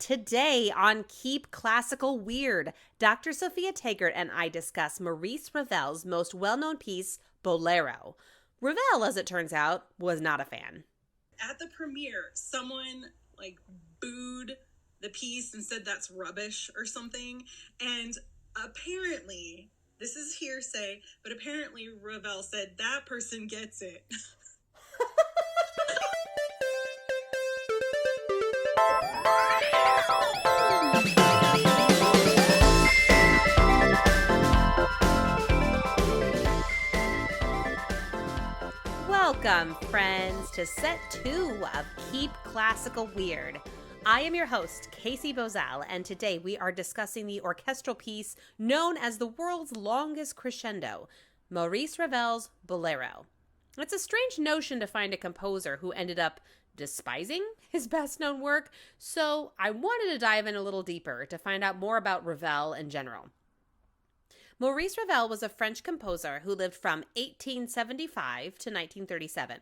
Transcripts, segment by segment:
Today on Keep Classical Weird, Dr. Sophia Tegart and I discuss Maurice Ravel's most well-known piece, Bolero. Ravel, as it turns out, was not a fan. At the premiere, someone booed the piece and said that's rubbish or something. And apparently, this is hearsay, but apparently Ravel said that person gets it. Welcome, friends, to set 2 of Keep Classical Weird. I am your host, Casey Bozell, and today we are discussing the orchestral piece known as the world's longest crescendo, Maurice Ravel's Bolero. It's a strange notion to find a composer who ended up despising his best-known work, so I wanted to dive in a little deeper to find out more about Ravel in general. Maurice Ravel was a French composer who lived from 1875 to 1937.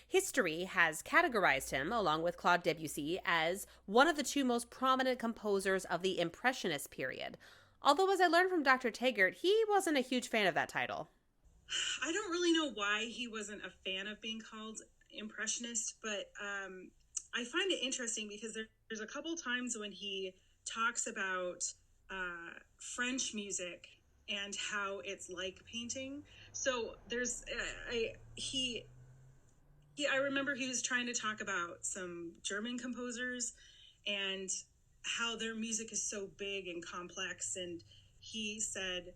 History has categorized him, along with Claude Debussy, as one of the 2 most prominent composers of the Impressionist period. Although, as I learned from Dr. Tegart, he wasn't a huge fan of that title. I don't really know why he wasn't a fan of being called Impressionist, but I find it interesting because there's a couple times when he talks about French music and how it's like painting. So there's I remember he was trying to talk about some German composers and how their music is so big and complex, and he said,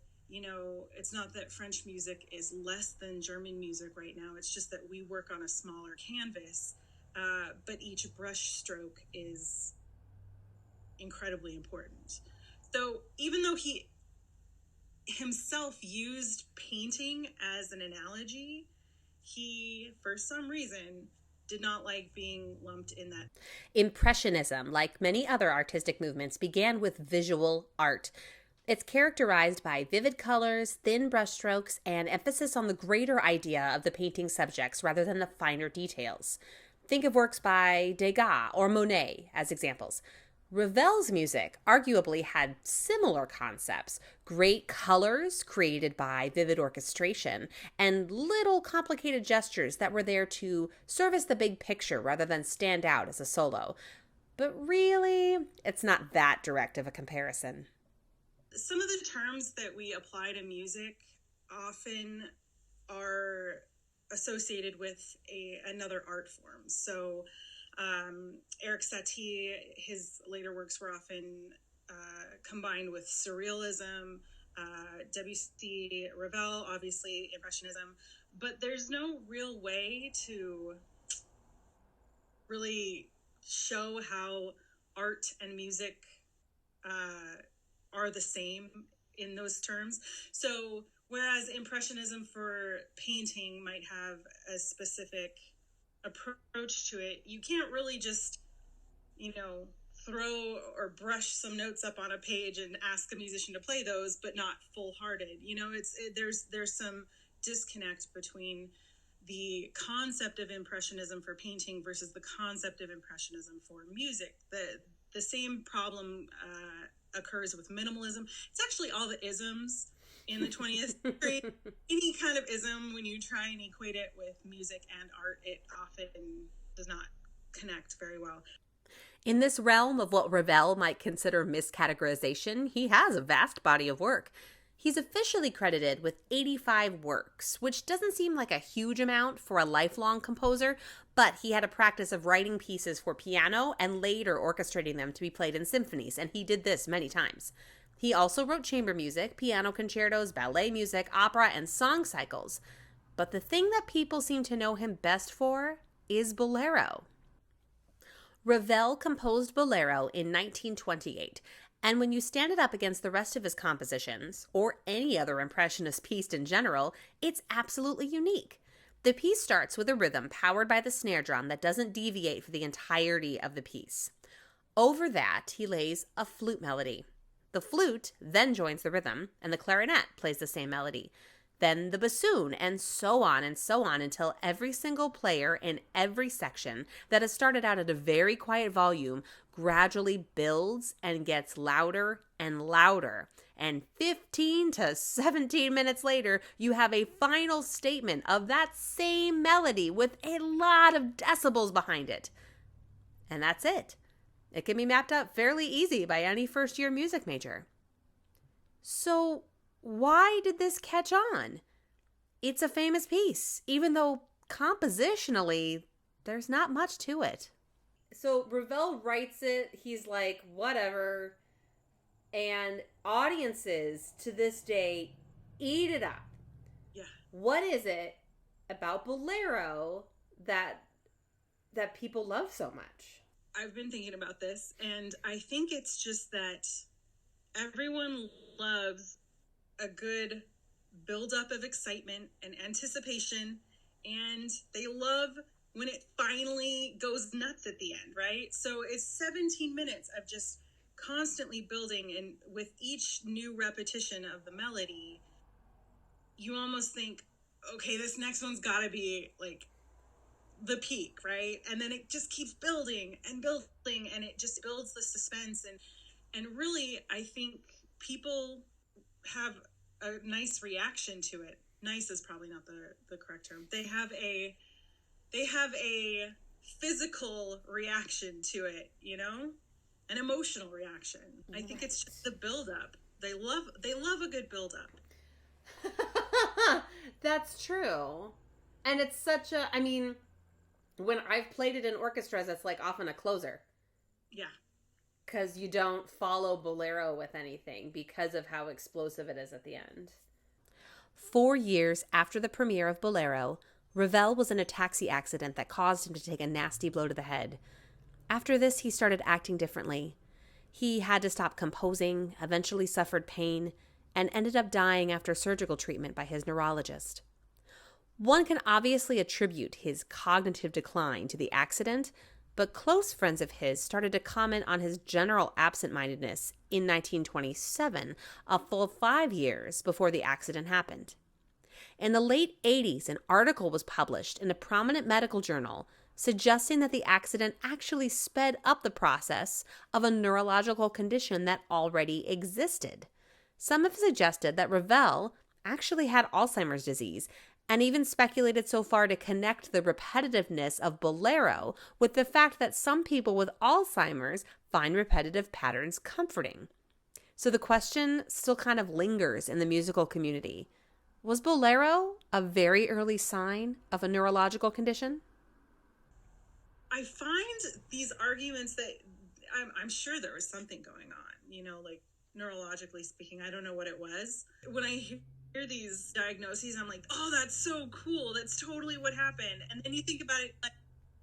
it's not that French music is less than German music right now, it's just that we work on a smaller canvas, but each brush stroke is incredibly important. So even though he himself used painting as an analogy, he, for some reason, did not like being lumped in that. Impressionism, like many other artistic movements, began with visual art. It's characterized by vivid colors, thin brushstrokes, and emphasis on the greater idea of the painting subjects rather than the finer details. Think of works by Degas or Monet as examples. Ravel's music arguably had similar concepts: great colors created by vivid orchestration, and little complicated gestures that were there to service the big picture rather than stand out as a solo. But really, it's not that direct of a comparison. Some of the terms that we apply to music often are associated with another art form. So Eric Satie, his later works were often combined with surrealism, Debussy, Ravel, obviously Impressionism, but there's no real way to really show how art and music are the same in those terms. So whereas Impressionism for painting might have a specific approach to it, you can't really just throw or brush some notes up on a page and ask a musician to play those but not full-hearted. There's some disconnect between the concept of Impressionism for painting versus the concept of Impressionism for music. The same problem occurs with minimalism. It's actually all the isms in the 20th century. Any kind of ism, when you try and equate it with music and art, it often does not connect very well. In this realm of what Ravel might consider miscategorization, he has a vast body of work. He's officially credited with 85 works, which doesn't seem like a huge amount for a lifelong composer, but he had a practice of writing pieces for piano and later orchestrating them to be played in symphonies, and he did this many times. He also wrote chamber music, piano concertos, ballet music, opera, and song cycles. But the thing that people seem to know him best for is Bolero. Ravel composed Bolero in 1928, and when you stand it up against the rest of his compositions, or any other Impressionist piece in general, it's absolutely unique. The piece starts with a rhythm powered by the snare drum that doesn't deviate for the entirety of the piece. Over that, he lays a flute melody. The flute then joins the rhythm, and the clarinet plays the same melody. Then the bassoon, and so on until every single player in every section that has started out at a very quiet volume gradually builds and gets louder and louder. And 15 to 17 minutes later, you have a final statement of that same melody with a lot of decibels behind it. And that's it. It can be mapped out fairly easy by any first-year music major. So why did this catch on? It's a famous piece, even though compositionally, there's not much to it. So Ravel writes it, he's like, whatever. And audiences to this day eat it up. Yeah. What is it about Bolero that people love so much? I've been thinking about this, and I think it's just that everyone loves a good buildup of excitement and anticipation, and they love when it finally goes nuts at the end, right? So it's 17 minutes of just constantly building, and with each new repetition of the melody, you almost think, okay, this next one's got to be like the peak, right? And then it just keeps building and building, and it just builds the suspense, and really, I think people have a nice reaction to it. Nice is probably not the correct term. They have a physical reaction to it, you know, an emotional reaction. Right. I think it's just the buildup. They love a good buildup. That's true. And it's such a, I mean, when I've played it in orchestras, it's like often a closer. Yeah. Because you don't follow Bolero with anything because of how explosive it is at the end. 4 years after the premiere of Bolero, Ravel was in a taxi accident that caused him to take a nasty blow to the head. After this, he started acting differently. He had to stop composing, eventually suffered pain, and ended up dying after surgical treatment by his neurologist. One can obviously attribute his cognitive decline to the accident, but close friends of his started to comment on his general absent-mindedness in 1927, a full 5 years before the accident happened. In the late 80s, an article was published in a prominent medical journal suggesting that the accident actually sped up the process of a neurological condition that already existed. Some have suggested that Ravel actually had Alzheimer's disease, and even speculated so far to connect the repetitiveness of Bolero with the fact that some people with Alzheimer's find repetitive patterns comforting. So the question still kind of lingers in the musical community. Was Bolero a very early sign of a neurological condition? I find these arguments that I'm sure there was something going on, you know, like neurologically speaking. I don't know what it was. When I hear these diagnoses, I'm like, oh, that's so cool. That's totally what happened. And then you think about it, like,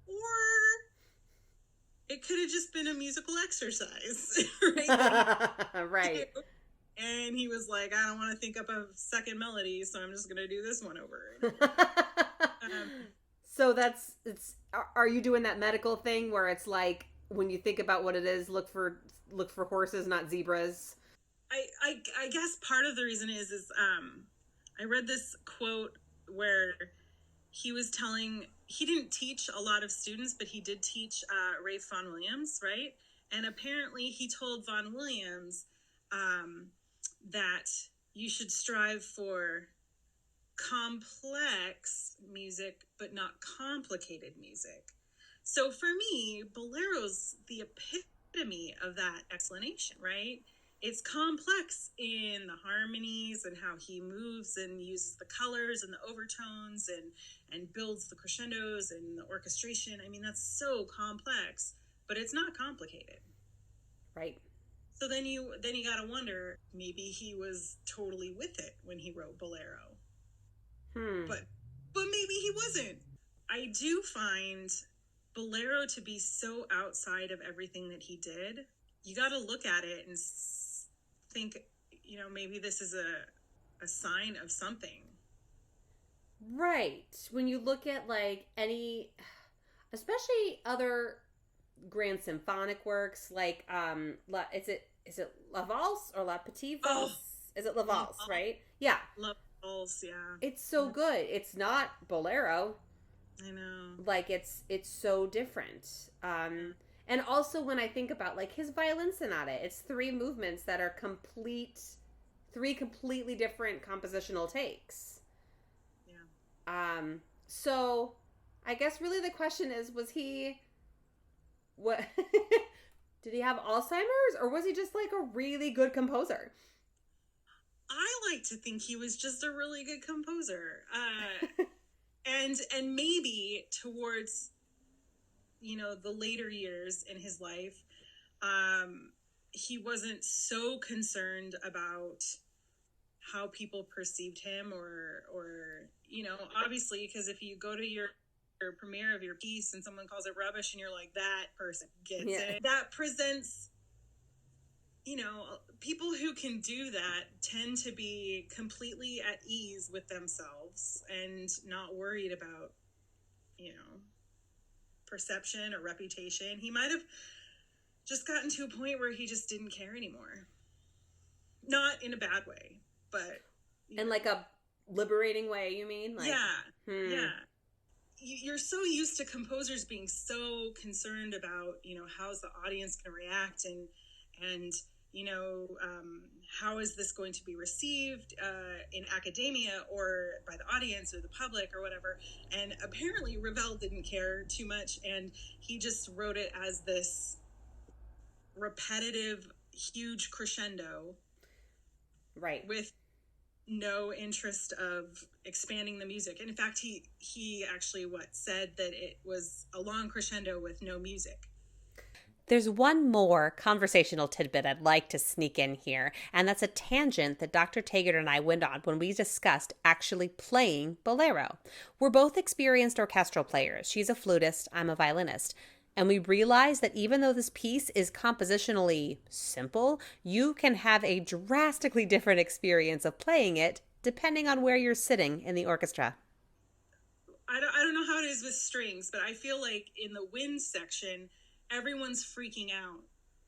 or it could have just been a musical exercise, right? Right. And he was like, I don't want to think up a second melody, so I'm just going to do this one over. So are you doing that medical thing where it's like, when you think about what it is, look for horses, not zebras? I guess part of the reason is I read this quote where he was telling, he didn't teach a lot of students, but he did teach Rafe Vaughan Williams, right? And apparently he told Vaughan Williams that you should strive for complex music, but not complicated music. So for me, Bolero's the epitome of that explanation, right? It's complex in the harmonies and how he moves and uses the colors and the overtones and builds the crescendos and the orchestration. I mean, that's so complex, but it's not complicated. Right. So then you got to wonder, maybe he was totally with it when he wrote Bolero. But maybe he wasn't. I do find Bolero to be so outside of everything that he did. You got to look at it and think, you know, maybe this is a sign of something. Right. When you look at like any, especially other grand symphonic works, like is it La Valse or La Petite Valse? Is it La Valse, right? Yeah. La Valse, yeah. It's so good. It's not Bolero. I know. Like it's so different. And And also when I think about like his violin sonata, it's 3 movements that are 3 completely different compositional takes. Yeah. So I guess really the question is, was he what did he have Alzheimer's, or was he just like a really good composer? I like to think he was just a really good composer. And maybe towards, the later years in his life, he wasn't so concerned about how people perceived him, or obviously, because if you go to your premiere of your piece and someone calls it rubbish and you're like, that person gets it, that presents, people who can do that tend to be completely at ease with themselves and not worried about, perception or reputation. He might have just gotten to a point where he just didn't care anymore. Not in a bad way, but in like a liberating way, you mean? Like, yeah. You're so used to composers being so concerned about, how's the audience going to react, and how is this going to be received in academia or by the audience or the public or whatever. And apparently Ravel didn't care too much, and he just wrote it as this repetitive, huge crescendo, right, with no interest of expanding the music. And in fact, he actually said that it was a long crescendo with no music. There's one more conversational tidbit I'd like to sneak in here, and that's a tangent that Dr. Tegart and I went on when we discussed actually playing Bolero. We're both experienced orchestral players. She's a flutist, I'm a violinist. And we realized that even though this piece is compositionally simple, you can have a drastically different experience of playing it depending on where you're sitting in the orchestra. I don't know how it is with strings, but I feel like in the wind section, everyone's freaking out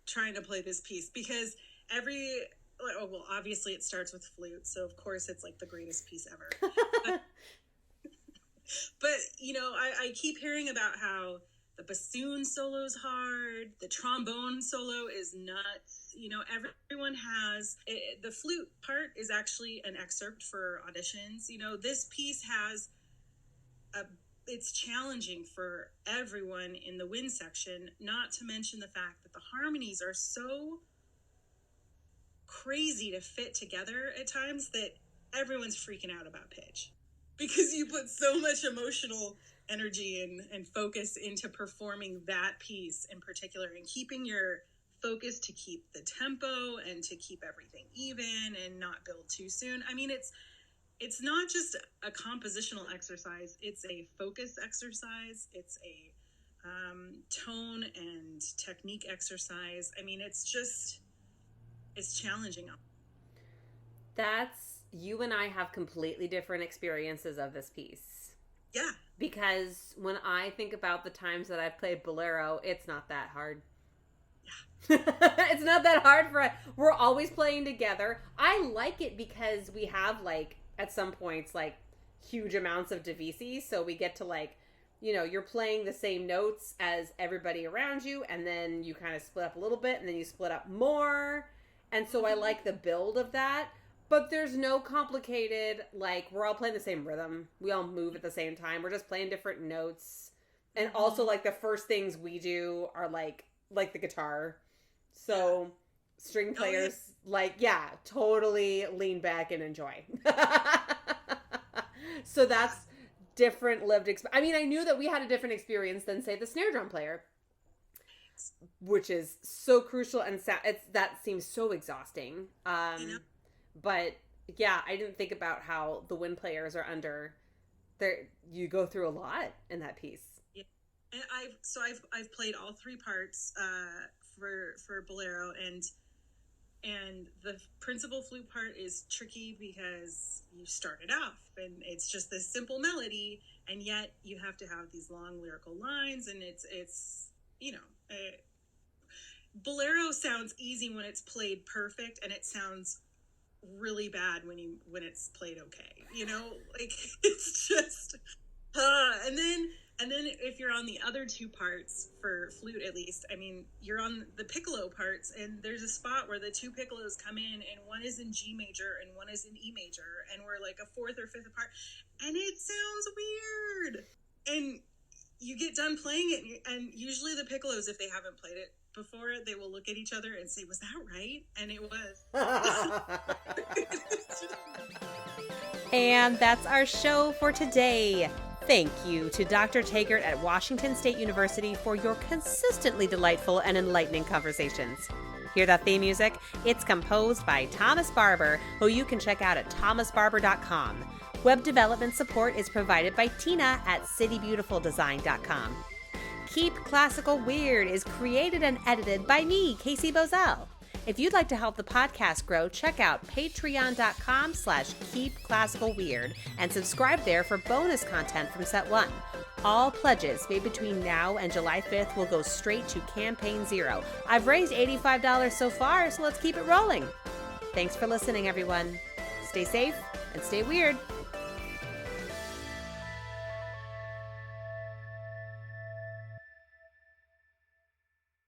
trying to play this piece, because obviously it starts with flute, so of course it's like the greatest piece ever. But I keep hearing about how the bassoon solo's hard, the trombone solo is nuts. Everyone has the flute part is actually an excerpt for auditions. This piece has it's challenging for everyone in the wind section, not to mention the fact that the harmonies are so crazy to fit together at times that everyone's freaking out about pitch, because you put so much emotional energy and focus into performing that piece in particular, and keeping your focus to keep the tempo and to keep everything even and not build too soon. I mean, it's not just a compositional exercise, it's a focus exercise, it's a tone and technique exercise. I mean, it's challenging. You and I have completely different experiences of this piece. Yeah. Because when I think about the times that I've played Bolero, it's not that hard. Yeah. It's not that hard we're always playing together. I like it because we have like at some points like huge amounts of divisi, so we get to like, you're playing the same notes as everybody around you, and then you kind of split up a little bit, and then you split up more. And so I like the build of that. But there's no complicated, like, we're all playing the same rhythm. We all move at the same time. We're just playing different notes. And also, like, the first things we do are, like the guitar. So, string players, totally lean back and enjoy. So that's different lived experience. I mean, I knew that we had a different experience than, say, the snare drum player, which is so crucial, and that seems so exhausting. But yeah, I didn't think about how the wind players are under there. You go through a lot in that piece. Yeah, and I've played all 3 parts for Bolero, and the principal flute part is tricky because you start it off and it's just this simple melody, and yet you have to have these long lyrical lines, and it's Bolero sounds easy when it's played perfect, and it sounds really bad when it's played okay, like it's just and And then if you're on the other two parts, for flute at least, I mean, you're on the piccolo parts, and there's a spot where the two piccolos come in, and one is in G major and one is in E major, and we're like a fourth or fifth apart, and it sounds weird. And you get done playing it, and usually the piccolos, if they haven't played it before, they will look at each other and say, "Was that right?" And it was. And that's our show for today. Thank you to Dr. Tegart at Washington State University for your consistently delightful and enlightening conversations. Hear that theme music? It's composed by Thomas Barber, who you can check out at thomasbarber.com. Web development support is provided by Tina at citybeautifuldesign.com. Keep Classical Weird is created and edited by me, Casey Bozell. If you'd like to help the podcast grow, check out patreon.com/keepclassicalweird and subscribe there for bonus content from Set 1. All pledges made between now and July 5th will go straight to Campaign Zero. I've raised $85 so far, so let's keep it rolling. Thanks for listening, everyone. Stay safe and stay weird.